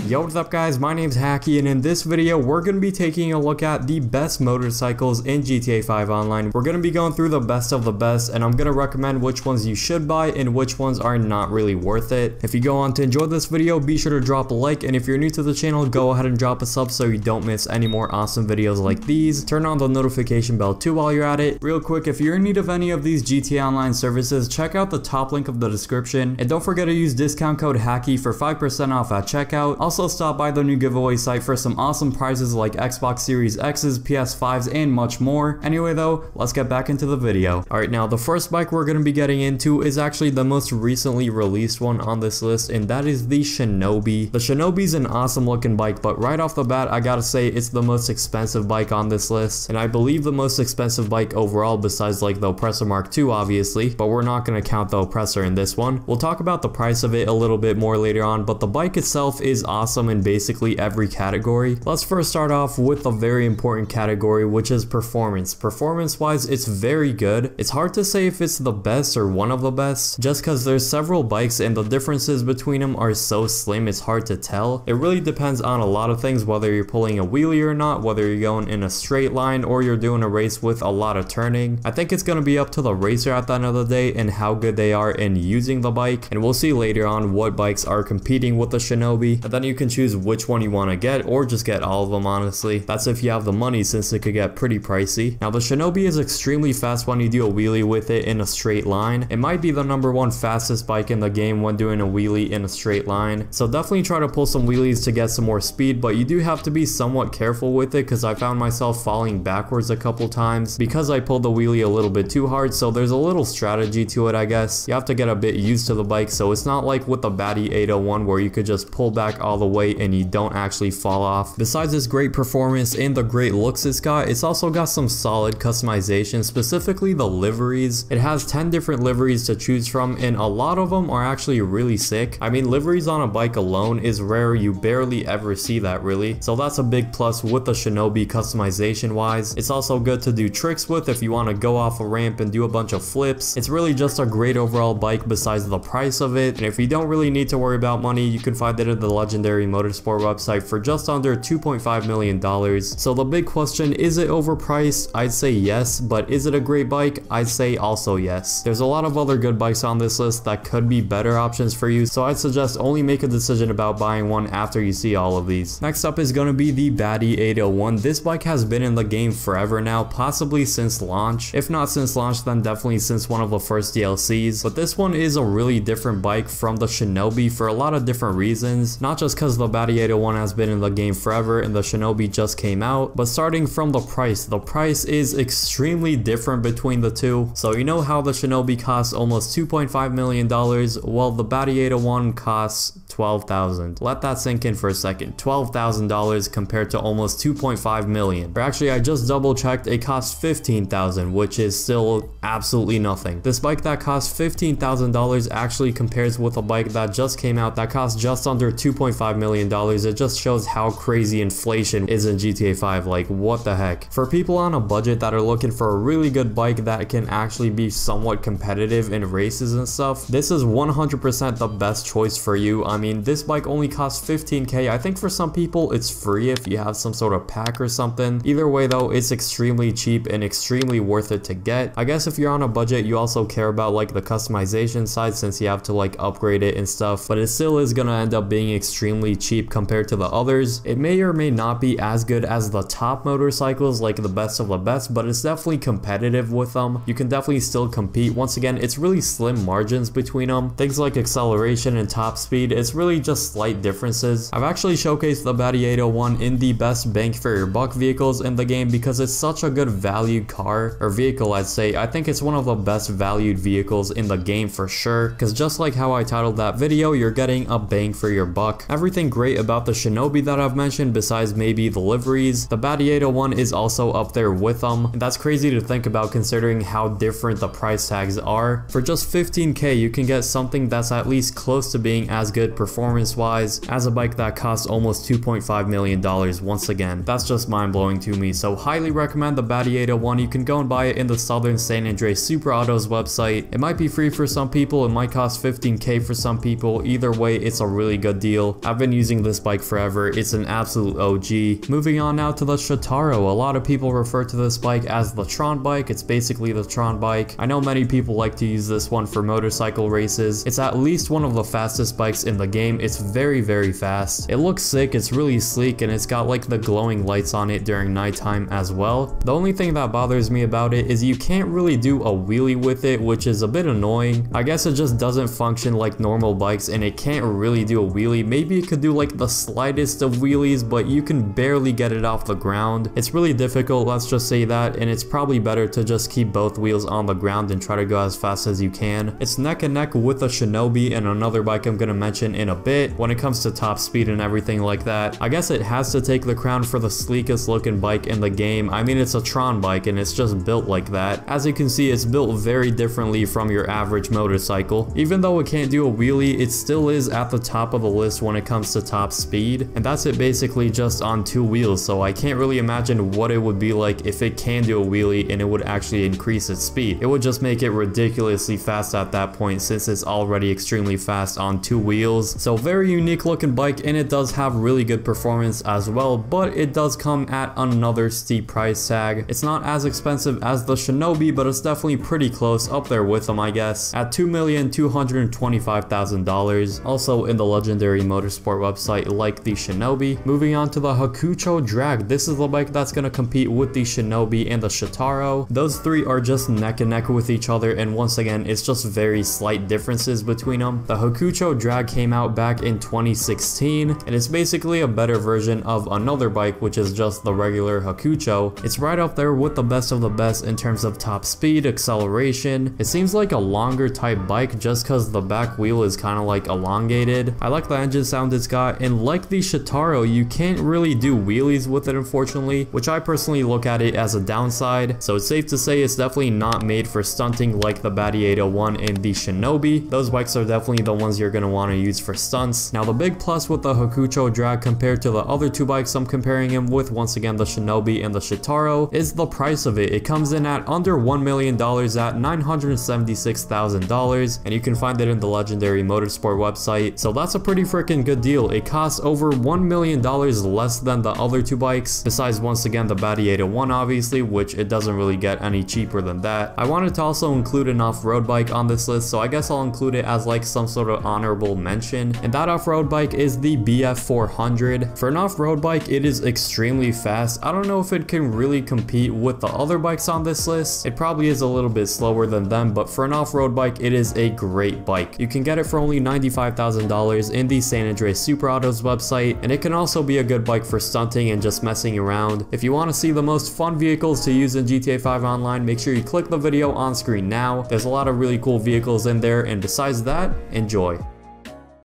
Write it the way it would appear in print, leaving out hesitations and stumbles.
Yo, what's up guys, my name's Hakiii, and in this video we're going to be taking a look at the best motorcycles in GTA 5 Online. We're going to be going through the best of the best, and I'm going to recommend which ones you should buy and which ones are not really worth it. If you go on to enjoy this video, be sure to drop a like, and if you're new to the channel, go ahead and drop a sub so you don't miss any more awesome videos like these. Turn on the notification bell too while you're at it. Real quick, if you're in need of any of these GTA Online services, check out the top link of the description, and don't forget to use discount code Hakiii for 5% off at checkout. Also stop by the new giveaway site for some awesome prizes like Xbox Series X's, PS5s, and much more. Anyway though, let's get back into the video. Alright, now the first bike we're going to be getting into is actually the most recently released one on this list, and that is the Shinobi. The Shinobi's an awesome looking bike, but right off the bat I gotta say it's the most expensive bike on this list, and I believe the most expensive bike overall besides like the Oppressor Mark II obviously, but we're not going to count the Oppressor in this one. We'll talk about the price of it a little bit more later on, but the bike itself is awesome in basically every category. Let's first start off with a very important category, which is performance. Performance wise, it's very good. It's hard to say if it's the best or one of the best, just because there's several bikes and the differences between them are so slim it's hard to tell. It really depends on a lot of things, whether you're pulling a wheelie or not, whether you're going in a straight line or you're doing a race with a lot of turning. I think it's going to be up to the racer at the end of the day and how good they are in using the bike, and we'll see later on what bikes are competing with the Shinobi, and then you can choose which one you want to get, or just get all of them honestly. That's if you have the money, since it could get pretty pricey. Now the Shinobi is extremely fast when you do a wheelie with it in a straight line. It might be the #1 fastest bike in the game when doing a wheelie in a straight line, so definitely try to pull some wheelies to get some more speed, but you do have to be somewhat careful with it, because I found myself falling backwards a couple times because I pulled the wheelie a little bit too hard. So there's a little strategy to it, I guess. You have to get a bit used to the bike, so it's not like with the Baddie 801 where you could just pull back all the way and you don't actually fall off. Besides its great performance and the great looks it's also got some solid customization, specifically the liveries. It has 10 different liveries to choose from, and a lot of them are actually really sick. I mean, liveries on a bike alone is rare. You barely ever see that really, so that's a big plus with the Shinobi customization wise. It's also good to do tricks with if you want to go off a ramp and do a bunch of flips. It's really just a great overall bike besides the price of it, and if you don't really need to worry about money, you can find it at the Legendary Motorsport website for just under $2.5 million. So the big question, is it overpriced? I'd say yes, but is it a great bike? I'd say also yes. There's a lot of other good bikes on this list that could be better options for you, so I'd suggest only make a decision about buying one after you see all of these. Next up is going to be the Baddie 801. This bike has been in the game forever now, possibly since launch. If not since launch, then definitely since one of the first DLCs, but this one is a really different bike from the Shinobi for a lot of different reasons, not just because the Baddie 801 has been in the game forever and the Shinobi just came out, but starting from the price. The price is extremely different between the two. So you know how the Shinobi costs almost $2.5 million? Well, the Baddie 801 costs $12,000. Let that sink in for a second. $12,000 compared to almost $2.5 million. Or actually, I just double checked, it costs $15,000, which is still absolutely nothing. This bike that costs $15,000 actually compares with a bike that just came out that costs just under $2.5 million. It just shows how crazy inflation is in GTA 5. Like, what the heck? For people on a budget that are looking for a really good bike that can actually be somewhat competitive in races and stuff, this is 100% the best choice for you. I mean, this bike only costs $15K. I think for some people it's free if you have some sort of pack or something. Either way though, it's extremely cheap and extremely worth it to get. I guess if you're on a budget, you also care about like the customization side, since you have to like upgrade it and stuff, but it still is gonna end up being extremely cheap compared to the others. It may or may not be as good as the top motorcycles, like the best of the best, but it's definitely competitive with them. You can definitely still compete. Once again, it's really slim margins between them. Things like acceleration and top speed, it's really just slight differences. I've actually showcased the Baddie 801 in the best bang for your buck vehicles in the game because it's such a good valued car, or vehicle I'd say. I think it's one of the best valued vehicles in the game for sure, because just like how I titled that video, you're getting a bang for your buck. Everything great about the Shinobi that I've mentioned, besides maybe the liveries, the Baddie 801 is also up there with them, and that's crazy to think about considering how different the price tags are. For just $15K, you can get something that's at least close to being as good performance wise as a bike that costs almost $2.5 million. Once again, that's just mind-blowing to me, so highly recommend the Baddie 801. You can go and buy it in the Southern San Andreas Super Autos website. It might be free for some people, it might cost $15K for some people. Either way, it's a really good deal. I've I've been using this bike forever. It's an absolute OG. Moving on now to the Shotaro. A lot of people refer to this bike as the Tron bike. It's basically the Tron bike. I know many people like to use this one for motorcycle races. It's at least one of the fastest bikes in the game. It's very, very fast. It looks sick. It's really sleek, and it's got like the glowing lights on it during nighttime as well. The only thing that bothers me about it is you can't really do a wheelie with it, which is a bit annoying. I guess it just doesn't function like normal bikes, and it can't really do a wheelie. Maybe it could do like the slightest of wheelies, but you can barely get it off the ground. It's really difficult, let's just say that, and it's probably better to just keep both wheels on the ground and try to go as fast as you can. It's neck and neck with the Shinobi and another bike I'm gonna mention in a bit when it comes to top speed and everything like that. I guess it has to take the crown for the sleekest looking bike in the game. I mean, it's a Tron bike and it's just built like that. As you can see, it's built very differently from your average motorcycle. Even though it can't do a wheelie, it still is at the top of the list when it comes to top speed, and that's it basically just on two wheels. So I can't really imagine what it would be like if it can do a wheelie and it would actually increase its speed. It would just make it ridiculously fast at that point, since it's already extremely fast on two wheels. So very unique looking bike, and it does have really good performance as well, but it does come at another steep price tag. It's not as expensive as the Shinobi, but it's definitely pretty close, up there with them I guess, at $2,225,000. Also in the legendary motorsport website like the Shinobi. Moving on to the Hakiii Drag. This is the bike that's going to compete with the Shinobi and the Shotaro. Those three are just neck and neck with each other, and once again it's just very slight differences between them. The Hakiii Drag came out back in 2016, and it's basically a better version of another bike, which is just the regular Hakiii. It's right up there with the best of the best in terms of top speed, acceleration. It seems like a longer type bike just because the back wheel is kind of like elongated. I like the engine sound it's got, and like the Shotaro, you can't really do wheelies with it unfortunately, which I personally look at it as a downside. So it's safe to say it's definitely not made for stunting like the Batty 801 and the Shinobi. Those bikes are definitely the ones you're going to want to use for stunts. Now the big plus with the Hakiii Drag compared to the other two bikes I'm comparing him with, once again the Shinobi and the Shotaro, is the price of it. It comes in at under $1 million at $976,000, and you can find it in the legendary motorsport website. So that's a pretty freaking good deal. It costs over $1 million less than the other two bikes, besides once again the Batty 801 obviously, which it doesn't really get any cheaper than that. I wanted to also include an off-road bike on this list, so I guess I'll include it as like some sort of honorable mention, and that off-road bike is the BF400. For an off-road bike, it is extremely fast. I don't know if it can really compete with the other bikes on this list. It probably is a little bit slower than them, but for an off-road bike, it is a great bike. You can get it for only $95,000 in the San Andreas Super Autos website, and it can also be a good bike for stunting and just messing around. If you want to see the most fun vehicles to use in GTA 5 Online, make sure you click the video on screen now. There's a lot of really cool vehicles in there, and besides that, enjoy.